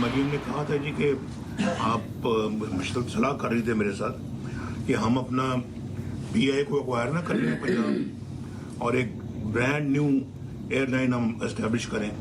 मरीम ने कहा था जी कि आप मुश्किल सलाह कर रही थे मेरे साथ कि हम अपना PI को एक्वायर ना कर लें पंजाब और एक ब्रांड न्यू एयरलाइन हम एस्टेब्लिश करें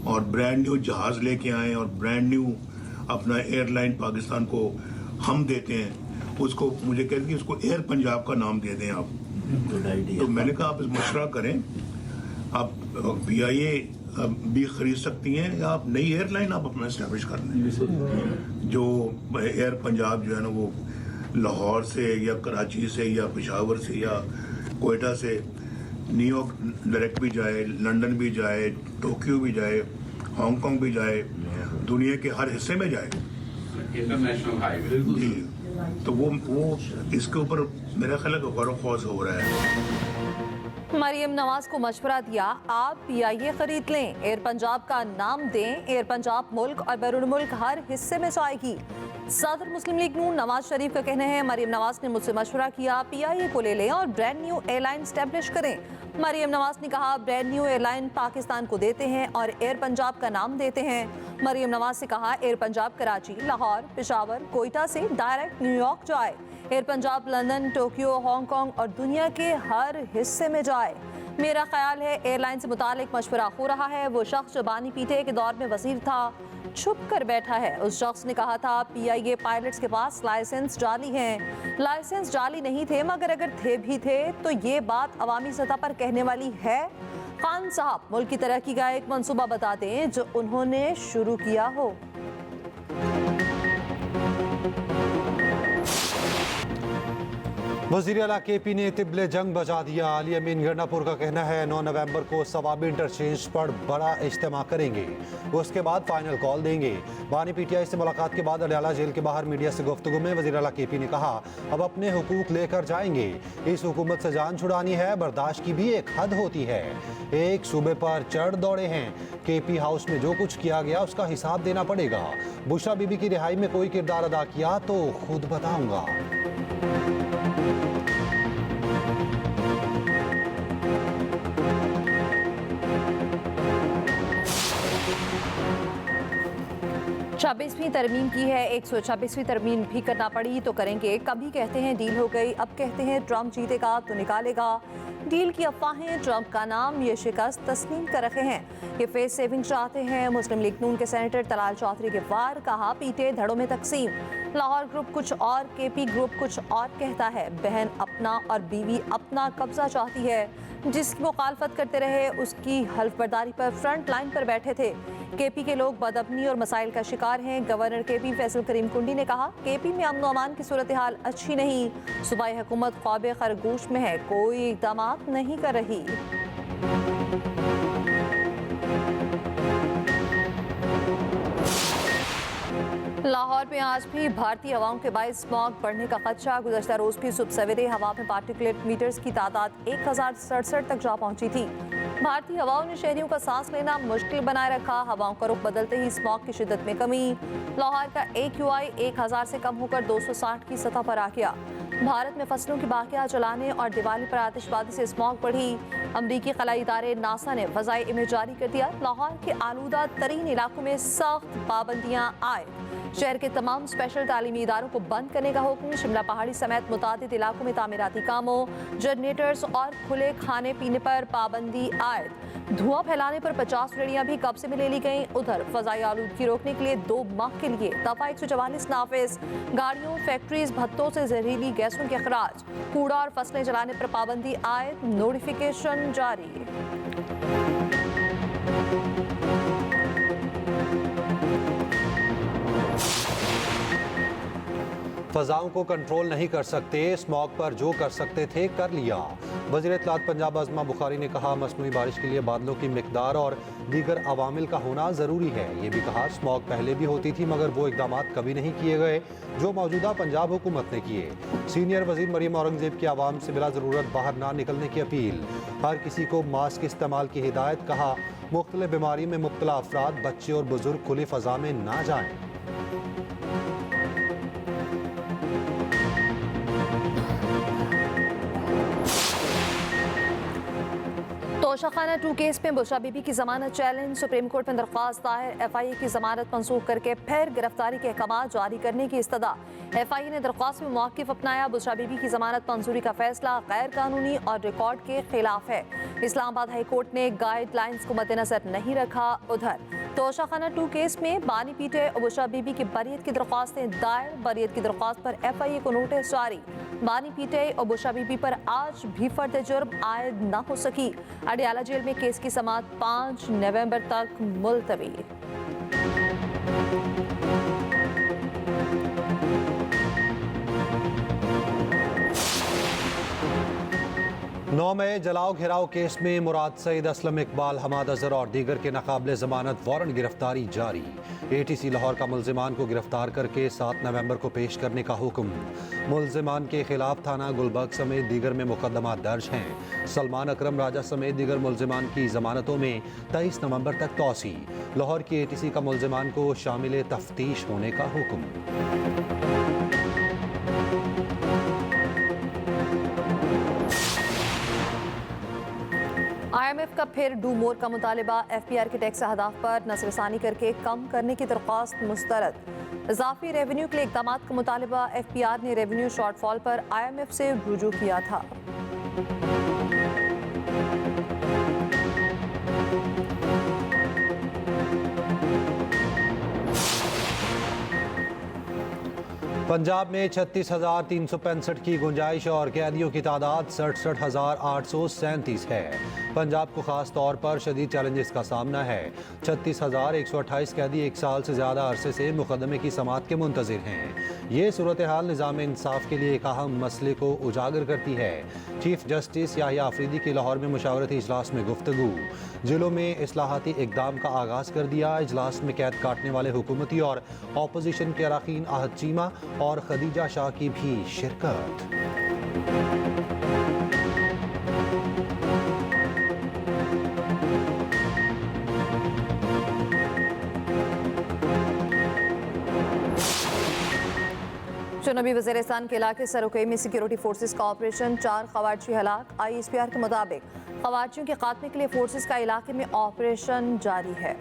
और ब्रांड न्यू जहाज़ लेके आएँ और ब्रांड न्यू अपना एयरलाइन पाकिस्तान को हम देते हैं। उसको मुझे कहते कि उसको एयर पंजाब का नाम दे दें आप। तो मैंने कहा आप इस मशवरा करें, आप PIA भी खरीद सकती हैं या आप नई एयरलाइन आप अपना एस्टेब्लिश कर लें। जो एयर पंजाब जो है ना वो लाहौर से या कराची से या पेशावर से या कोयटा से न्यूयॉर्क डायरेक्ट भी जाए, लंदन भी जाए, टोक्यो भी जाए, हांगकांग भी जाए, दुनिया के हर हिस्से में जाए, इंटरनेशनल हाईवे जी। तो वो इसके ऊपर मेरा ख्याल है गौर ख्वास हो रहा है। मरियम नवाज को मशवरा दिया, आप PIA खरीद लें, एयर पंजाब का नाम दें, एयर पंजाब मुल्क और बैरून मुल्क हर हिस्से में जाएगी। सदर मुस्लिम लीग नून नवाज शरीफ का कहना है, मरियम नवाज ने मुझसे मशवरा किया, PIA को ले लें और ब्रांड न्यू एयरलाइन स्टैब्लिश करें। मरियम नवाज ने कहा, ब्रांड न्यू एयरलाइन पाकिस्तान को देते हैं और एयर पंजाब का नाम देते हैं। मरियम नवाज से कहा, एयर पंजाब कराची, लाहौर, पेशावर, कोयटा से डायरेक्ट न्यूयॉर्क जाए, air Punjab London, Tokyo, Hong Kong और दुनिया के हर हिस्से में जाए। मेरा ख्याल है एयरलाइन से मुतालिक मशवरा हो रहा है। वो शख्स जो बानी पीटे के दौर में वजीर था छुप कर बैठा है। उस शख्स ने कहा था PIA पायलट्स के पास लाइसेंस जाली हैं। लाइसेंस जाली नहीं थे, मगर अगर थे भी थे तो ये बात अवामी सतह पर कहने वाली है। खान साहब मुल्क की तरक्की का एक मंसूबा बता दें जो उन्होंने शुरू किया हो। वज़ीर आला KP ने तिबले जंग बजा दिया। अली अमीन गन्नापुर का कहना है 9 नवंबर को सवाबी इंटरचेंज पर बड़ा इज्तिमा करेंगे, उसके बाद फाइनल कॉल देंगे। बानी PTI से मुलाकात के बाद अडयाला जेल के बाहर मीडिया से गुफ्तगू में वज़ीर आला KP ने कहा, अब अपने हुकूक लेकर जाएंगे। इस हुकूमत से जान छुड़ानी है, बर्दाश्त की भी एक हद होती है। एक सूबे पर चढ़ दौड़े हैं। KP हाउस में जो कुछ किया गया उसका हिसाब देना पड़ेगा। बुशरा बीबी की रिहाई में कोई किरदार अदा किया तो खुद बताऊंगा। छब्बीसवीं तरमीम की है, 126वीं तरमीम भी करना पड़ी तो करेंगे। कभी कहते हैं डील हो गई, अब कहते हैं ट्रंप जीतेगा तो निकालेगा। डील की अफवाहें, ट्रंप का नाम, ये शिकस्त तस्लीम कर रखे हैं। ये फेस सेविंग चाहते हैं। मुस्लिम लीग नून के सेनेटर तलाल चौधरी के वार, कहा पीटे धड़ों में तकसीम। लाहौर ग्रुप कुछ और, KP ग्रुप कुछ और कहता है। बहन अपना और बीवी अपना कब्जा चाहती है। जिसकी मुखालफत करते रहे उसकी हल्फ बर्दारी पर फ्रंट लाइन पर बैठे थे। KP के लोग बदअमनी और मसाइल का शिकार हैं। गवर्नर KP फैसल करीम कुंडी ने कहा, KP में अमन अमान की सूरत हाल अच्छी नहीं। सूबाई हुकूमत ख्वाब खरगोश में है, कोई इक़दाम नहीं कर रही। लाहौर में आज भी भारतीय हवाओं के बायस स्मॉग बढ़ने का खदशा। गुज़श्ता रोज भी सुबह सवेरे हवा में पार्टिकुलेट मीटर्स की तादाद 1067 तक जा पहुंची थी। भारतीय हवाओं ने शहरियों का सांस लेना मुश्किल बनाए रखा। हवाओं का रुख बदलते ही स्मॉग की शिद्दत में कमी। लाहौर का AQI 1000 से कम होकर 260 की सतह पर आ गया। भारत में फसलों की बाकियां जलाने और दिवाली पर आतिशबाजी से स्मॉग बढ़ी। अमरीकी खलाई इदारे नासा ने फ़ज़ाई इमेज जारी कर दिया। लाहौर के आलूदा तरीन इलाकों में सख्त पाबंदियां आए। शहर के तमाम स्पेशल तालीमी इदारों को बंद करने का हुक्म। शिमला पहाड़ी समेत मुतादिद इलाकों में तामीराती कामों, जनरेटर्स और खुले खाने पीने पर पाबंदी आयद। धुआं फैलाने पर 50 रेडियां भी कब्जे में ले ली गईं। उधर फजाई आलूदगी रोकने के लिए 2 माह के लिए दफा 144 नाफिज। गाड़ियों, फैक्ट्रीज, भट्टों से जहरीली गैसों के अखराज, कूड़ा और फसलें जलाने पर पाबंदी आयद। नोटिफिकेशन जारी। फ़ज़ाओं को कंट्रोल नहीं कर सकते, स्मॉग पर जो कर सकते थे कर लिया। वज़ीर इत्तलात पंजाब आज़मा बुखारी ने कहा, मसनूई बारिश के लिए बादलों की मिक़दार और दीगर अवामिल का होना ज़रूरी है। ये भी कहा, स्मॉग पहले भी होती थी मगर वो इक़दाम कभी नहीं किए गए जो मौजूदा पंजाब हुकूमत ने किए। सीनियर वज़ीर मरीम औरंगज़ेब की आवाम से बिला ज़रूरत बाहर ना निकलने की अपील। हर किसी को मास्क इस्तेमाल की हिदायत। कहा, मुख्तलिफ बीमारी में मुब्तला अफराद, बच्चे और बुजुर्ग खुली फ़ज़ा में ना जाएँ। तोशाखाना 2 केस में बुशरा बीबी की जमानत चैलेंज, सुप्रीम कोर्ट में दरख्वास्त दायर, FIA की जमानत मंसूख करके फिर गिरफ्तारी के अहकाम जारी करने की इस्तदा। FIA ने दरख्वास्त में मौक़िफ़ अपनाया, बुशरा बीबी की जमानत मंजूरी का फैसला गैर कानूनी और रिकॉर्ड के खिलाफ है। इस्लामाबाद हाई कोर्ट ने गाइडलाइंस को मद्देनजर नहीं रखा। उधर तोशाखाना 2 केस में बानी पीटे और बुशरा बीबी की बरियत की दरख्वास्तें दायर, बरियत की दरख्वास्त पर FIA को नोटिस जारी। बानी पीटे और बुशरा बीबी पर आज भी फर्द जुर्म आयद न हो सकी। अडियाला जेल में केस की समाअत 5 नवंबर तक मुलतवी। 9 मई जलाओ घेराव केस में मुराद सईद, असलम इकबाल, हमाद अजहर और दीगर के नाकाबिले जमानत वारंट गिरफ्तारी जारी। ATC लाहौर का मुल्जिमान को गिरफ्तार करके 7 नवंबर को पेश करने का हुक्म। मुल्जिमान के खिलाफ थाना गुलबर्ग समेत दीगर में मुकदमा दर्ज हैं। सलमान अकरम राजा समेत दीगर मुल्जिमान की जमानतों में 23 नवंबर तक तौसी। लाहौर की ATC का मुल्जिमान को शामिल तफ्तीश होने का हुक्म। IMF का फिर डू मोर का मुतालिबा, FPR के टैक्स अहदाफ पर नजरसानी करके कम करने की दरख्वास्त मुस्तरद। इजाफी रेवेन्यू के लिए इक़दाम का मुतालिबा, FPR ने रेवेन्यू शॉर्टफॉल पर IMF से रुजू किया था। पंजाब में 36,365 की गुंजाइश और कैदियों की तादाद 67,837 है। पंजाब को खास तौर पर शदीद चैलेंजेस का सामना है। 36,128 कैदी 1 साल से ज़्यादा अरसे से मुकदमे की समाअत के मुंतज़िर हैं। ये सूरत हाल निज़ाम इंसाफ के लिए एक अहम मसले को उजागर करती है। चीफ जस्टिस याहिया आफरीदी की लाहौर में मुशावरती इजलास में गुफ्तगू। जिलों में इस्लाहाती इक़दाम का आगाज़ कर दिया। इजलास में कैद काटने वाले हुकूमती और अपोजिशन के अरकान आहद चीमा और खदीजा शाह की भी शिरकत। जनूबी वज़ीरिस्तान के इलाके सरोकई में सिक्योरिटी फोर्सेस का ऑपरेशन, 4 ख़वारीजी हलाक। ISPR के मुताबिक ख़वारीजियों के खात्मे के लिए फोर्सेस का इलाके में ऑपरेशन जारी है।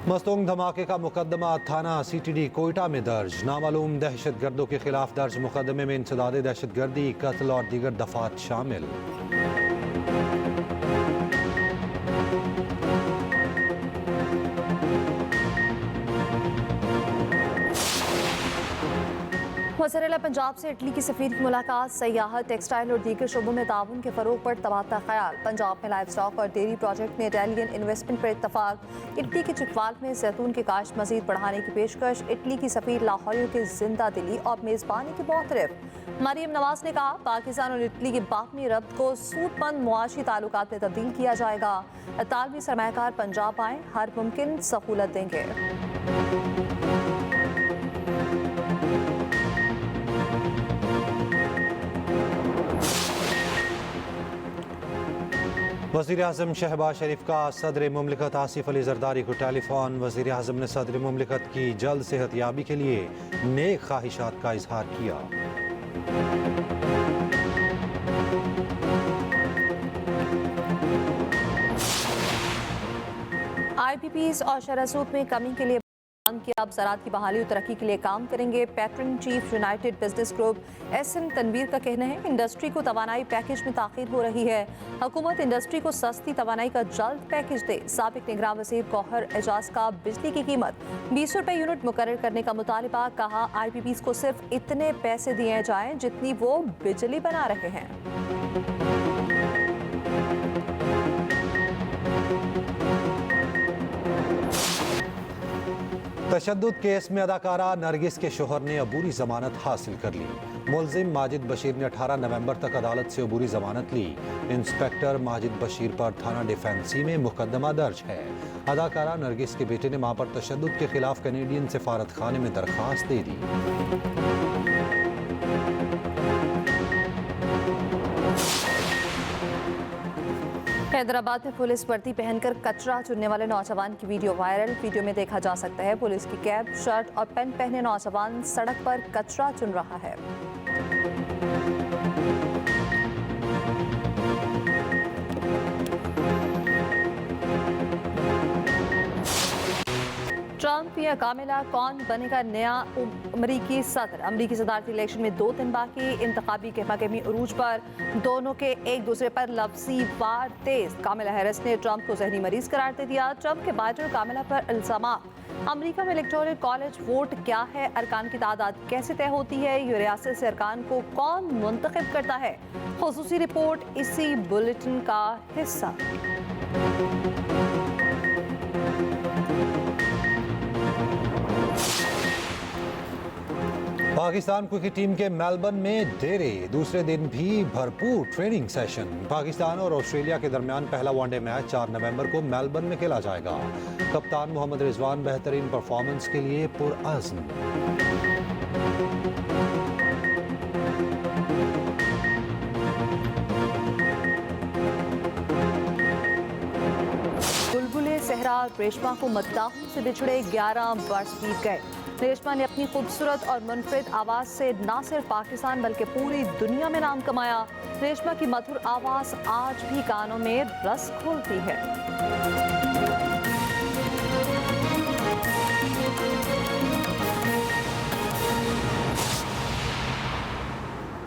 मस्तूंग धमाके का मुकदमा थाना CTD कोयटा में दर्ज। नामालूम दहशतगर्दों के खिलाफ दर्ज मुकदमे में इंसदाद दहशतगर्दी, कत्ल और दीगर दफात शामिल। वज़ीर-ए-आला पंजाब से इटली की सफ़ीर की मुलाकात, सयाहत, टेक्सटाइल और दीगर शोबों में ताउन के फ़रोग पर तबादला ख्याल। पंजाब में लाइव स्टॉक और डेयरी प्रोजेक्ट में इटालियन इन्वेस्टमेंट पर इत्तफाक। इटली के चिकवाल में जैतून की काश्त मज़ीद बढ़ाने की पेशकश। इटली की सफ़ीर लाहौरियों की जिंदा दिली और मेज़बानी की मुतरफ। मरियम नवाज ने कहा, पाकिस्तान और इटली के बाहमी रब्त को सूदमंद मुआशी ताल्लुकात में तब्दील किया जाएगा। तालबी सरमायाकार पंजाब आए, हर मुमकिन सहूलत देंगे। वज़ीर आज़म शहबाज शरीफ का सदर मुमलिकत आसिफ अली जरदारी को टेलीफोन। वज़ीर आज़म ने सदर मुमलिकत की जल्द सेहतयाबी के लिए नेक ख्वाहिशात का इजहार किया। IPPs और शरह-सूद में कमी के लिए कि अब ज़राअत की बहाली और तरक्की के लिए काम करेंगे। Patron chief United business group SM Tanveer का कहना है, इंडस्ट्री को तवानाई पैकेज में ताख़ीर हो रही है। हुकूमत इंडस्ट्री को सस्ती तवानाई का जल्द पैकेज दे। साबिक निगरान वज़ीर गौहर एजाज का बिजली की कीमत 20 रुपये यूनिट मुकर्रर करने का मुतालिबा। कहा, IPPs को सिर्फ इतने पैसे दिए जाएं जितनी वो बिजली बना रहे हैं। तशद्दुद केस में अदाकारा नरगिस के शोहर ने अबूरी जमानत हासिल कर ली। मुल्जिम माजिद बशीर ने 18 नवंबर तक अदालत से अबूरी जमानत ली। इंस्पेक्टर माजिद बशीर पर थाना डिफेंसी में मुकदमा दर्ज है। अदाकारा नरगिस के बेटे ने मां पर तशद्दुद के खिलाफ कैनेडियन सफारत खाने में दरख्वास्त दे दी। हैदराबाद में पुलिस वर्दी पहनकर कचरा चुनने वाले नौजवान की वीडियो वायरल। वीडियो में देखा जा सकता है पुलिस की कैप, शर्ट और पैंट पहने नौजवान सड़क पर कचरा चुन रहा है। ट्रंप या कामिला, कौन बनेगा नया अमरीकी सदर? अमरीकी सदारती इलेक्शन में 2 दिन बाकी, इंतखाबी गहमागहमी उरूज पर, दोनों के एक दूसरे पर लफ्जी वार तेज। कामिला हैरिस ने ट्रंप को जहनी मरीज करार दे दिया। ट्रंप के बाइडेन और कामिला पर इल्जामात। अमरीका में इलेक्टोरल कॉलेज वोट क्या है, अरकान की तादाद कैसे तय होती है, ये रियासत से अरकान को कौन मुंतखब करता है? खुसूसी रिपोर्ट इसी बुलेटिन का हिस्सा। पाकिस्तान क्रिकेट टीम के मेलबर्न में डेरे, दूसरे दिन भी भरपूर ट्रेनिंग सेशन। पाकिस्तान और ऑस्ट्रेलिया के दरमियान पहला वनडे मैच 4 नवंबर को मेलबर्न में खेला जाएगा। कप्तान मोहम्मद रिजवान बेहतरीन परफॉर्मेंस के लिए पुरअज़्म। बुलबुले सहरा और रेशमा को मद्दाहों से बिछड़े 11 वर्ष बीत गए। रेशमा ने अपनी खूबसूरत और मुनफरिद आवाज़ से न सिर्फ पाकिस्तान बल्कि पूरी दुनिया में नाम कमाया। रेशमा की मधुर आवाज़ आज भी कानों में रस घोलती है।